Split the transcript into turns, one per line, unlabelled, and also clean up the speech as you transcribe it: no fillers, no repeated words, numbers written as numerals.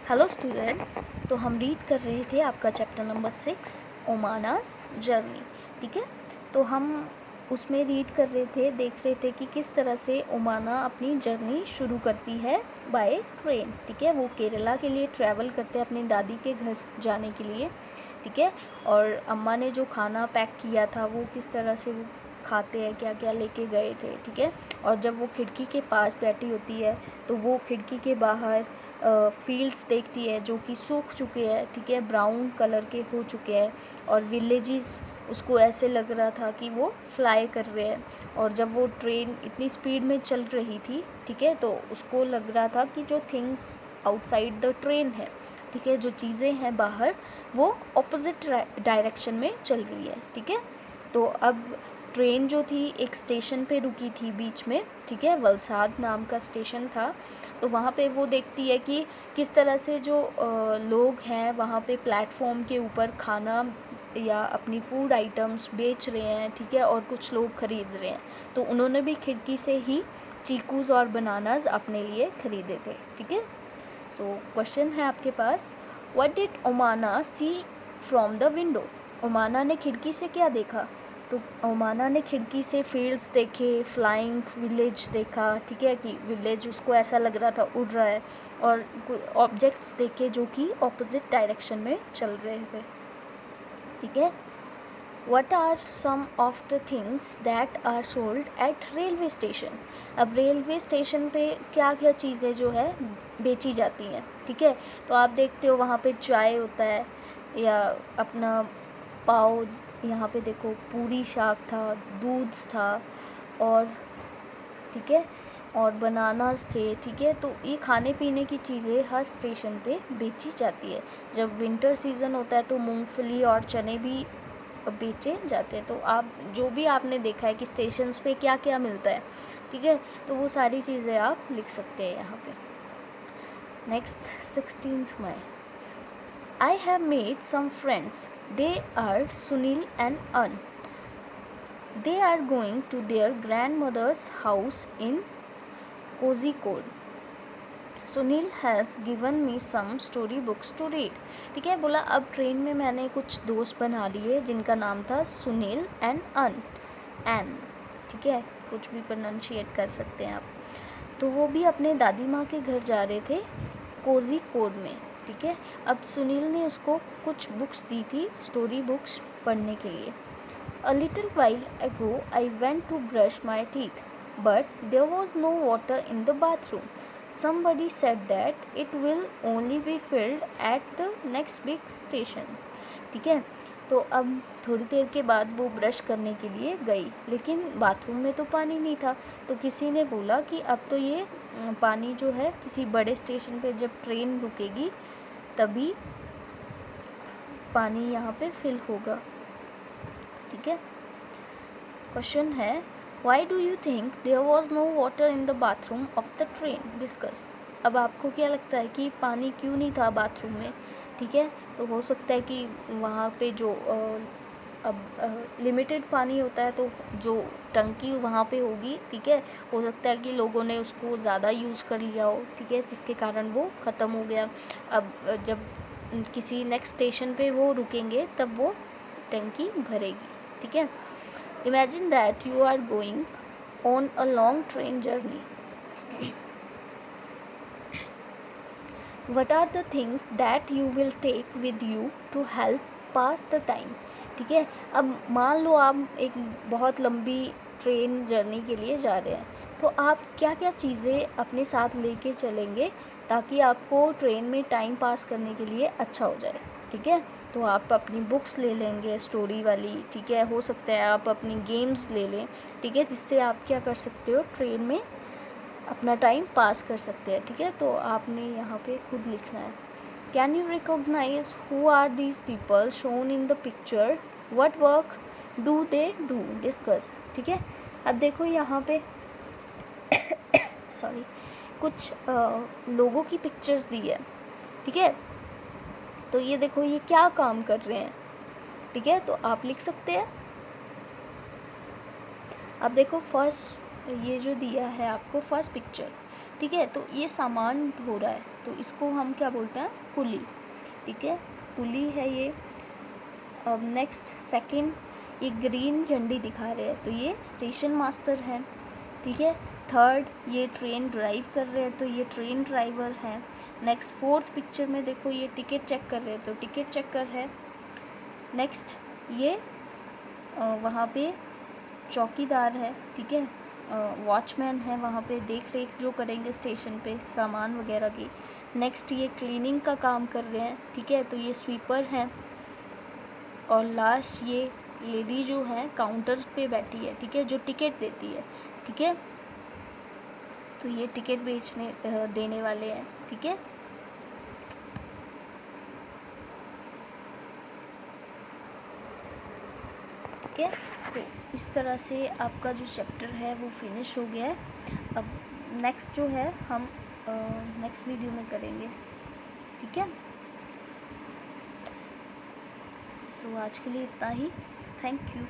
Hello students. तो हम read कर रहे थे आपका चैप्टर नंबर 6 ओमानास जर्नी। ठीक है, तो हम उसमें रीड कर रहे थे, देख रहे थे कि किस तरह से ओमाना अपनी जर्नी शुरू करती है बाय ट्रेन। ठीक है, वो केरला के लिए ट्रैवल करते हैं अपनी दादी के घर जाने के लिए। ठीक है, और अम्मा ने जो खाना पैक किया था वो किस तरह से वो खाते हैं, क्या क्या लेके गए थे। ठीक है, और जब वो खिड़की के पास बैठी होती है तो वो खिड़की के बाहर फील्ड्स देखती है जो कि सूख चुके हैं। ठीक है, ब्राउन कलर के हो चुके हैं, और विलेजेस उसको ऐसे लग रहा था कि वो फ्लाई कर रहे हैं। और जब वो ट्रेन इतनी स्पीड में चल रही थी, ठीक है, तो उसको लग रहा था कि जो थिंग्स आउटसाइड द ट्रेन है, ठीक है, जो चीज़ें हैं बाहर, वो ऑपोजिट डायरेक्शन में चल रही है। ठीक है, तो अब ट्रेन जो थी एक स्टेशन पे रुकी थी बीच में। ठीक है, वलसाड नाम का स्टेशन था। तो वहाँ पे वो देखती है कि किस तरह से जो लोग हैं वहाँ पे प्लेटफॉर्म के ऊपर खाना या अपनी फूड आइटम्स बेच रहे हैं। ठीक है, और कुछ लोग ख़रीद रहे हैं। तो उन्होंने भी खिड़की से ही चीकूज़ और बनानास अपने लिए ख़रीदे थे। ठीक है, सो क्वेश्चन है आपके पास, what did Omana see from the window. Omana ने खिड़की से क्या देखा। तो ओमाना ने खिड़की से फील्ड्स देखे, फ्लाइंग विलेज देखा। ठीक है, कि विलेज उसको ऐसा लग रहा था उड़ रहा है, और ऑब्जेक्ट्स देखे जो कि ऑपोजिट डायरेक्शन में चल रहे थे। ठीक है, What are some of the things that are sold at railway station? अब रेलवे स्टेशन पे क्या क्या चीज़ें जो है बेची जाती हैं। ठीक है, तो आप देखते हो वहाँ पे चाय होता है, या अपना पाव, यहाँ पे देखो पूरी शाक था, दूध था, और ठीक है, और बनानास थे। ठीक है, तो ये खाने पीने की चीज़ें हर स्टेशन पे बेची जाती है। जब विंटर सीज़न होता है तो मूंगफली और चने भी बेचे जाते हैं। तो आप जो भी आपने देखा है कि स्टेशंस पे क्या क्या मिलता है, ठीक है, तो वो सारी चीज़ें आप लिख सकते हैं यहाँ पे। Next 16th May, I have made some friends, they are Sunil and अन, they are going to their grandmother's house in Kozhikode, Sunil has given me some story books to read. ठीक है, बोला अब ट्रेन में मैंने कुछ दोस्त बना लिए जिनका नाम था सुनील एंड एन। ठीक है, कुछ भी प्रोनाउंशिएट कर सकते हैं आप। तो वो भी अपने दादी माँ के घर जा रहे थे कोझिकोड में। ठीक है, अब सुनील ने उसको कुछ बुक्स दी थी, स्टोरी बुक्स पढ़ने के लिए। A little while ago I went to brush my teeth, but there was no water in the bathroom. Somebody said that it will only be filled at the next big station. ठीक है, तो अब थोड़ी देर के बाद वो brush करने के लिए गई, लेकिन बाथरूम में तो पानी नहीं था। तो किसी ने बोला कि अब तो ये पानी जो है किसी बड़े स्टेशन पे जब ट्रेन रुकेगी तभी पानी यहाँ पे फिल होगा। ठीक है, क्वेश्चन है, why do you think there was no water in the bathroom of the train, discuss. अब आपको क्या लगता है कि पानी क्यों नहीं था बाथरूम में। ठीक है, तो हो सकता है कि वहाँ पे जो अब लिमिटेड पानी होता है, तो जो टंकी वहाँ पे होगी, ठीक है, हो सकता है कि लोगों ने उसको ज़्यादा यूज़ कर लिया हो। ठीक है, जिसके कारण वो ख़त्म हो गया। अब जब किसी नेक्स्ट स्टेशन पे वो रुकेंगे तब वो टंकी भरेगी। ठीक है, imagine that you are going on a long train journey. What are the things that you will take with you to help pass the time? ठीक है, अब मान लो आप एक बहुत लंबी ट्रेन जर्नी के लिए जा रहे हैं, तो आप क्या क्या चीज़ें अपने साथ लेके चलेंगे ताकि आपको ट्रेन में टाइम पास करने के लिए अच्छा हो जाए। ठीक है, तो आप अपनी बुक्स ले लेंगे स्टोरी वाली। ठीक है, हो सकता है आप अपनी गेम्स ले लें। ठीक है, जिससे आप क्या कर सकते हो, ट्रेन में अपना टाइम पास कर सकते हैं। ठीक है, तो आपने यहाँ पे खुद लिखना है, can you recognise who are these people shown in the picture, what work do they do, discuss. ठीक है, अब देखो यहाँ पे सॉरी, कुछ लोगों की पिक्चर्स दी है। ठीक है, तो ये देखो ये क्या काम कर रहे हैं। ठीक है, तो आप लिख सकते हैं। अब देखो फर्स्ट ये जो दिया है आपको फर्स्ट पिक्चर, ठीक है। तो ये सामान ढो रहा है, तो इसको हम क्या बोलते हैं, कुली, ठीक है, कुली है ये। अब नेक्स्ट सेकंड, ये ग्रीन झंडी दिखा रहे हैं तो ये स्टेशन मास्टर है, ठीक है। थर्ड, ये ट्रेन ड्राइव कर रहे हैं तो ये ट्रेन ड्राइवर है। नेक्स्ट फोर्थ पिक्चर में देखो, ये टिकट चेक कर रहे हैं तो टिकट चेकर है। नेक्स्ट ये वहाँ पे चौकीदार है, ठीक है, वॉचमैन है, वहाँ पे देख रेख जो करेंगे स्टेशन पे सामान वगैरह की। नेक्स्ट ये क्लीनिंग का काम कर रहे हैं, ठीक है, तो ये स्वीपर हैं। और लास्ट ये लेडी जो है काउंटर पे बैठी है, ठीक है, जो टिकट देती है, ठीक है, तो ये टिकट देने वाले हैं, ठीक है। ठीक है, तो इस तरह से आपका जो चैप्टर है वो फिनिश हो गया है। अब नेक्स्ट जो है हम नेक्स्ट वीडियो में करेंगे, ठीक है। सो आज के लिए इतना ही, थैंक यू।